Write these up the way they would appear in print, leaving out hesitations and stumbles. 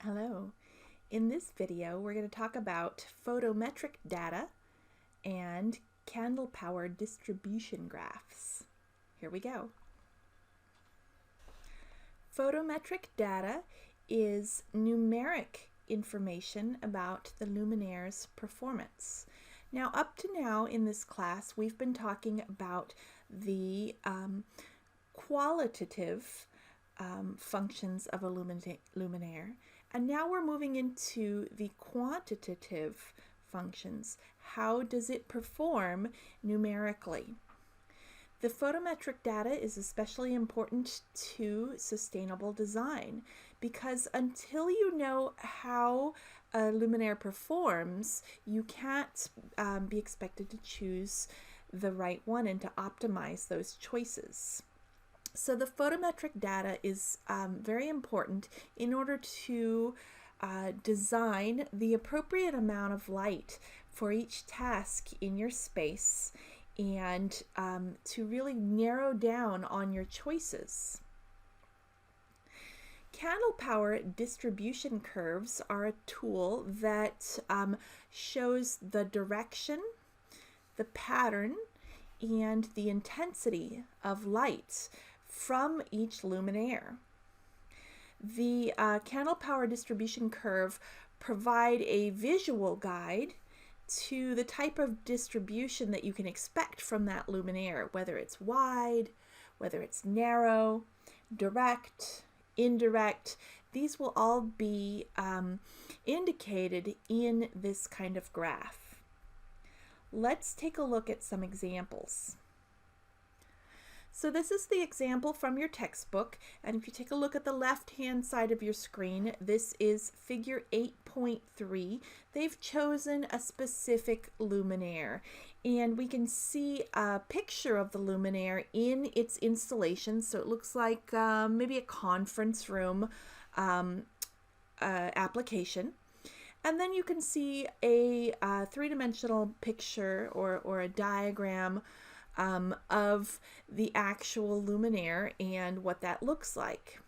Hello. In this video, we're going to talk about photometric data and candle power distribution graphs. Here we go. Photometric data is numeric information about the luminaire's performance. Now, up to now in this class, we've been talking about the qualitative functions of a luminaire. And now we're moving into the quantitative functions. How does it perform numerically? The photometric data is especially important to sustainable design because until you know how a luminaire performs, you can't be expected to choose the right one and to optimize those choices. So the photometric data is very important in order to design the appropriate amount of light for each task in your space and to really narrow down on your choices. Candle power distribution curves are a tool that shows the direction, the pattern, and the intensity of light from each luminaire. The candle power distribution curve provide a visual guide to the type of distribution that you can expect from that luminaire, whether it's wide, whether it's narrow, direct, indirect. These will all be indicated in this kind of graph. Let's take a look at some examples. So this is the example from your textbook, and if you take a look at the left-hand side of your screen, this is figure 8.3. They've chosen a specific luminaire, and we can see a picture of the luminaire in its installation, so it looks like maybe a conference room application. And then you can see a three-dimensional picture or a diagram of the actual luminaire and what that looks like.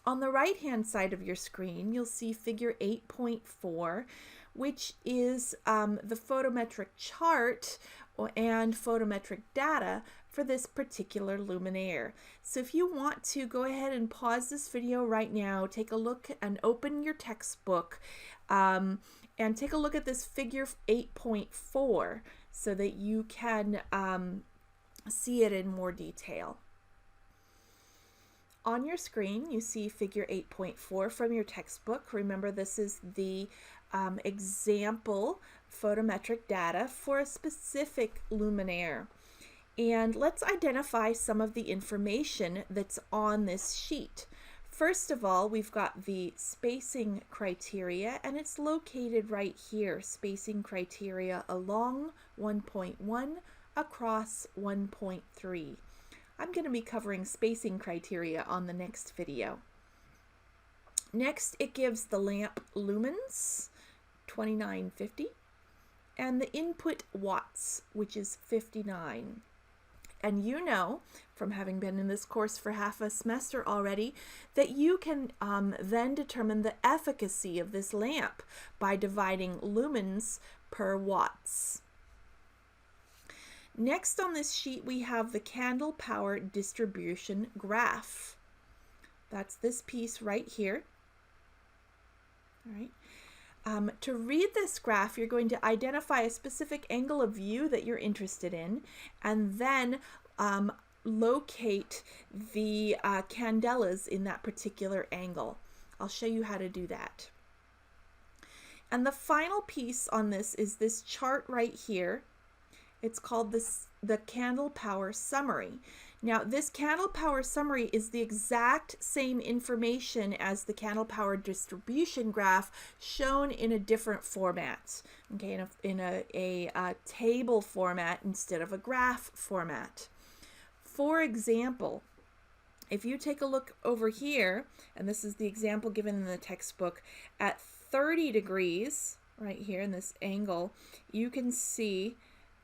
On the right hand side of your screen, you'll see figure 8.4, which is the photometric chart and photometric data for this particular luminaire. So if you want to, go ahead and pause this video right now, take a look and open your textbook and take a look at this figure 8.4 so that you can see it in more detail. On your screen, you see figure 8.4 from your textbook. Remember, this is the example photometric data for a specific luminaire. And let's identify some of the information that's on this sheet. First of all, we've got the spacing criteria, and it's located right here. Spacing criteria along 1.1 across 1.3. I'm going to be covering spacing criteria on the next video. Next, it gives the lamp lumens, 2950, and the input watts, which is 59. And you know, from having been in this course for half a semester already, that you can then determine the efficacy of this lamp by dividing lumens per watts. Next on this sheet, we have the candle power distribution graph. That's this piece right here. All right. To read this graph, you're going to identify a specific angle of view that you're interested in, and then locate the candelas in that particular angle. I'll show you how to do that. And the final piece on this is this chart right here. It's called the candle power summary. Now, this candle power summary is the exact same information as the candle power distribution graph, shown in a different format, okay, in a table format instead of a graph format. For example, if you take a look over here, and this is the example given in the textbook, at 30 degrees, right here in this angle, you can see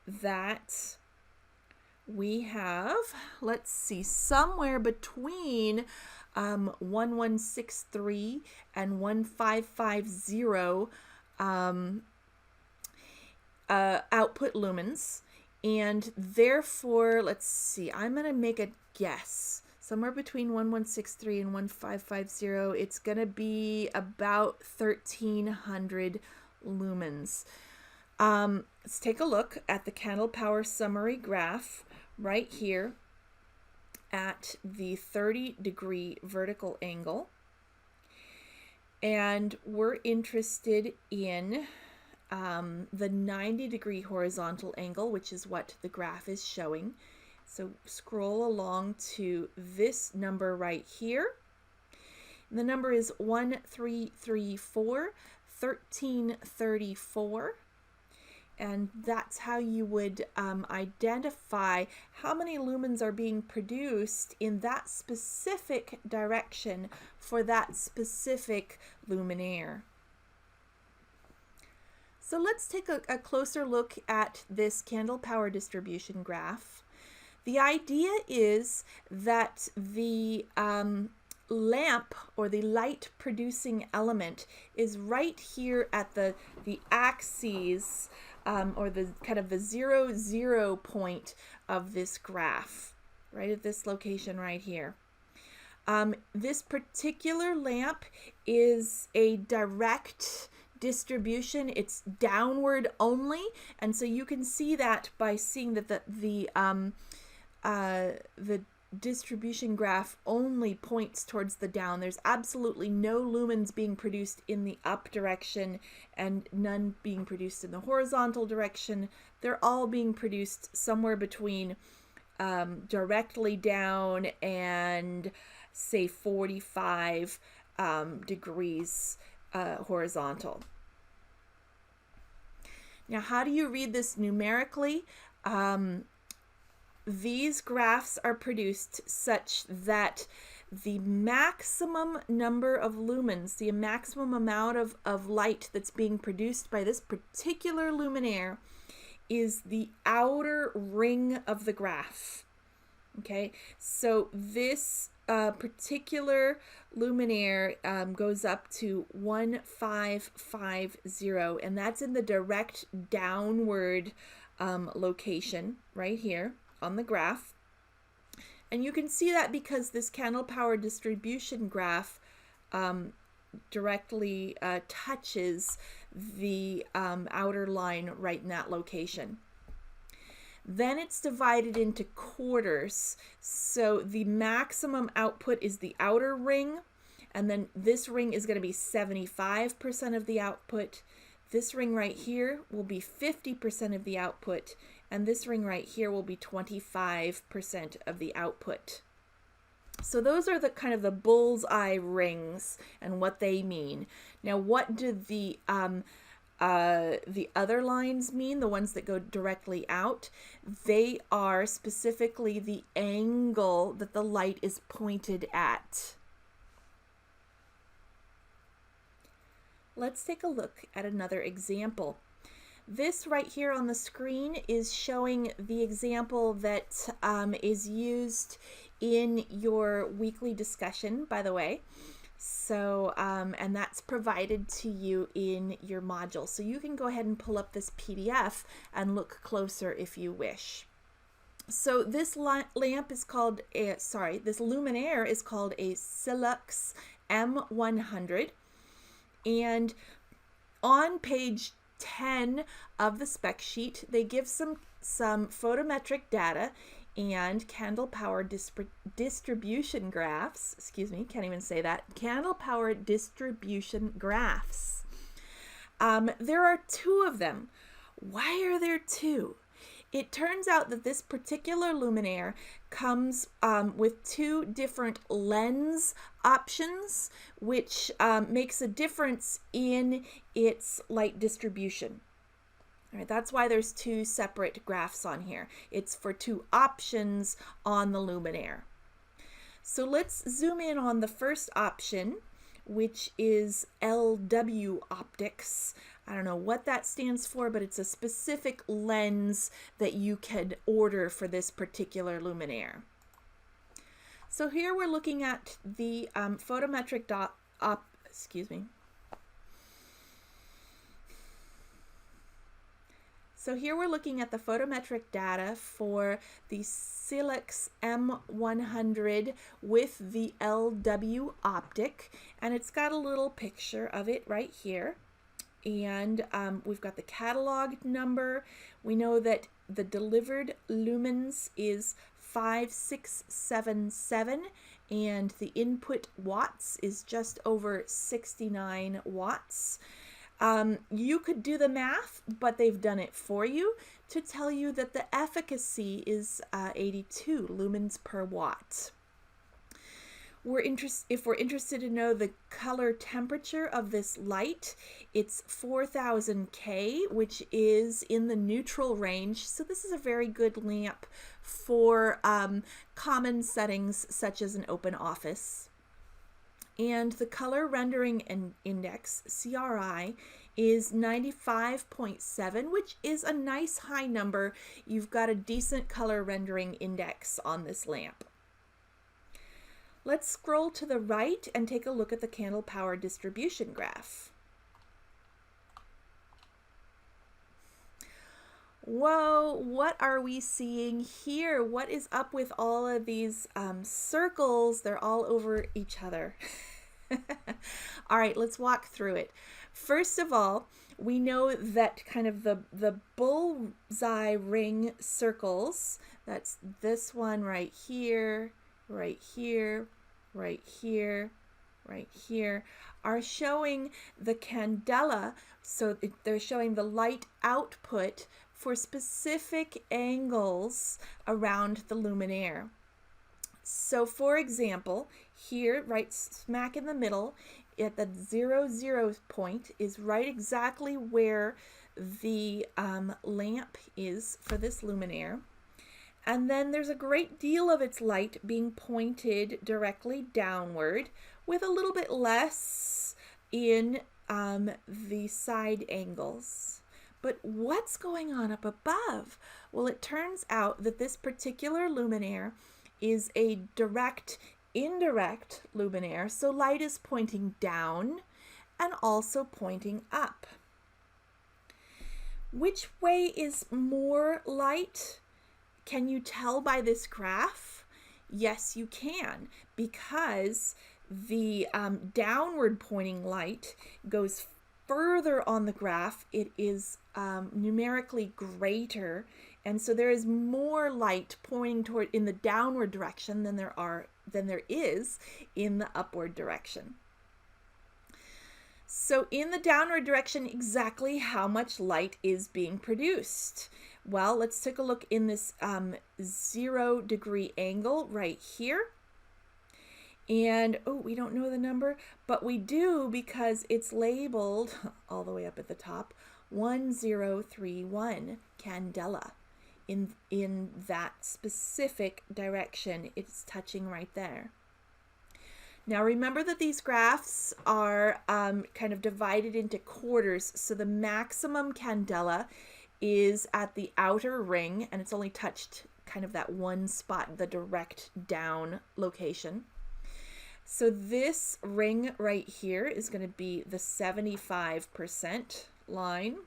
that we have, let's see, somewhere between 1163 and 1550 output lumens, and therefore, let's see, I'm going to make a guess. Somewhere between 1163 and 1550, it's going to be about 1300 lumens. Let's take a look at the candle power summary graph right here at the 30-degree vertical angle. And we're interested in the 90-degree horizontal angle, which is what the graph is showing. So scroll along to this number right here. And the number is 1334. And that's how you would identify how many lumens are being produced in that specific direction for that specific luminaire. So let's take a closer look at this candle power distribution graph. The idea is that the lamp, or the light producing element, is right here at the axes, or the kind of the 0, 0 point of this graph, right at this location right here. This particular lamp is a direct distribution. It's downward only, and so you can see that by seeing that the distribution graph only points towards the down. There's absolutely no lumens being produced in the up direction and none being produced in the horizontal direction. They're all being produced somewhere between directly down and say 45 degrees horizontal. Now, how do you read this numerically? These graphs are produced such that the maximum number of lumens, the maximum amount of light that's being produced by this particular luminaire, is the outer ring of the graph. Okay, so this particular luminaire goes up to 1550, and that's in the direct downward location right here on the graph. And you can see that because this candle power distribution graph directly touches the outer line right in that location. Then it's divided into quarters. So the maximum output is the outer ring, and then this ring is going to be 75% of the output. This ring right here will be 50% of the output, and this ring right here will be 25% of the output. So those are the kind of the bullseye rings and what they mean. Now, what do the other lines mean, the ones that go directly out? They are specifically the angle that the light is pointed at. Let's take a look at another example. This right here on the screen is showing the example that is used in your weekly discussion, by the way. So, and that's provided to you in your module. So you can go ahead and pull up this PDF and look closer if you wish. So this lamp is called this luminaire is called a Silux M100. And on page 10 of the spec sheet, they give some photometric data and candle power distribution graphs. Excuse me, can't even say that. Candle power distribution graphs. There are two of them. Why are there two? It turns out that this particular luminaire comes with two different lens options, which makes a difference in its light distribution. All right, that's why there's two separate graphs on here. It's for two options on the luminaire. So let's zoom in on the first option, which is LW optics. I don't know what that stands for, but it's a specific lens that you can order for this particular luminaire. So here we're looking at the photometric So here we're looking at the photometric data for the Silex M100 with the LW optic, and it's got a little picture of it right here. And we've got the catalog number. We know that the delivered lumens is 5677, and the input watts is just over 69 watts. You could do the math, but they've done it for you to tell you that the efficacy is 82 lumens per watt. If we're interested to know the color temperature of this light, it's 4000 K, which is in the neutral range. So this is a very good lamp for common settings such as an open office. And the color rendering index, CRI, is 95.7, which is a nice high number. You've got a decent color rendering index on this lamp. Let's scroll to the right and take a look at the candle power distribution graph. Whoa, what are we seeing here? What is up with all of these circles? They're all over each other. All right, let's walk through it. First of all, we know that kind of the bullseye ring circles, that's this one right here, right here, right here, right here, are showing the candela. So they're showing the light output for specific angles around the luminaire. So for example, here, right smack in the middle, at the 0, 0 point is right exactly where the lamp is for this luminaire. And then there's a great deal of its light being pointed directly downward, with a little bit less in the side angles. But what's going on up above? Well, it turns out that this particular luminaire is a indirect luminaire, so light is pointing down and also pointing up. Which way is more light? Can you tell by this graph? Yes, you can, because the downward pointing light goes further on the graph. It is numerically greater, and so there is more light pointing toward in the downward direction than there is in the upward direction. So in the downward direction, exactly how much light is being produced? Well, let's take a look in this 0 degree angle right here. And, oh, we don't know the number, but we do because it's labeled all the way up at the top, 1031 candela. In that specific direction, it's touching right there. Now remember that these graphs are kind of divided into quarters, so the maximum candela is at the outer ring, and it's only touched kind of that one spot, the direct down location. So this ring right here is going to be the 75% line.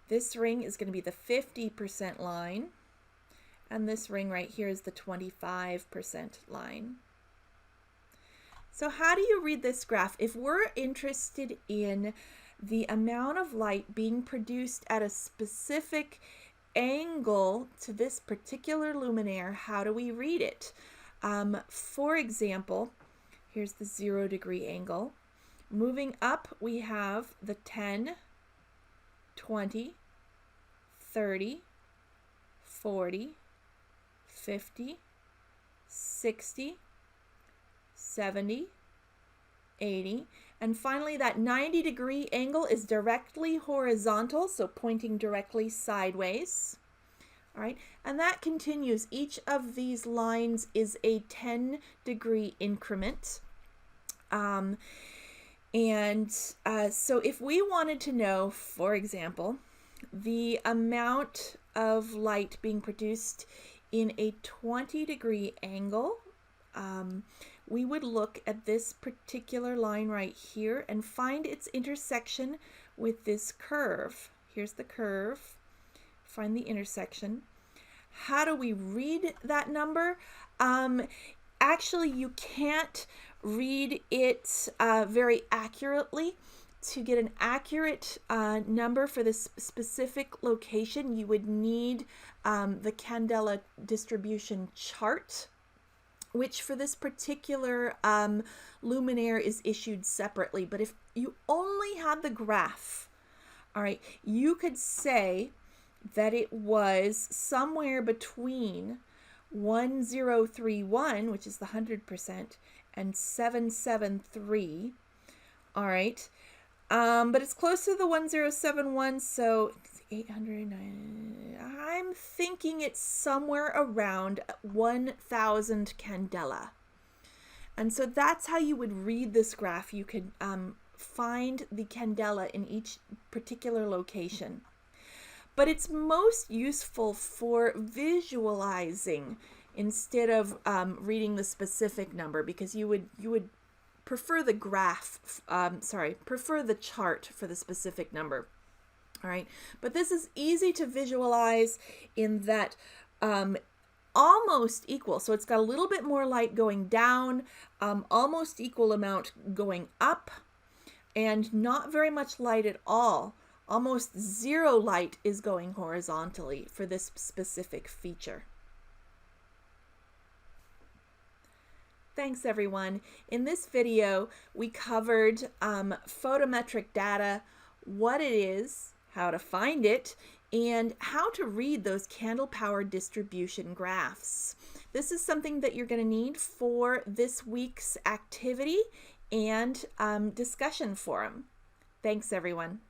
This ring is going to be the 50% line. And this ring right here is the 25% line. So how do you read this graph? If we're interested in the amount of light being produced at a specific angle to this particular luminaire, how do we read it? For example, here's the 0 degree angle. Moving up, we have the 10, 20, 30, 40, 50, 60, 70, 80, and finally that 90 degree angle is directly horizontal, so pointing directly sideways. All right, and that continues. Each of these lines is a 10 degree increment. So if we wanted to know, for example, the amount of light being produced in a 20-degree angle, we would look at this particular line right here and find its intersection with this curve. Here's the curve. Find the intersection. How do we read that number? Actually, you can't read it very accurately. To get an accurate number for this specific location, you would need the candela distribution chart, which for this particular luminaire is issued separately. But if you only had the graph, all right, you could say that it was somewhere between 1031, which is the 100%, and 773. All right. But it's close to the 1071, so 809. I'm thinking it's somewhere around 1000 candela. And so that's how you would read this graph. You could find the candela in each particular location. But it's most useful for visualizing instead of reading the specific number, because you would prefer the graph, prefer the chart for the specific number. All right, but this is easy to visualize in that almost equal. So it's got a little bit more light going down, almost equal amount going up, and not very much light at all. Almost zero light is going horizontally for this specific feature. Thanks everyone. In this video, we covered photometric data, what it is, how to find it, and how to read those candle power distribution graphs. This is something that you're going to need for this week's activity and discussion forum. Thanks everyone.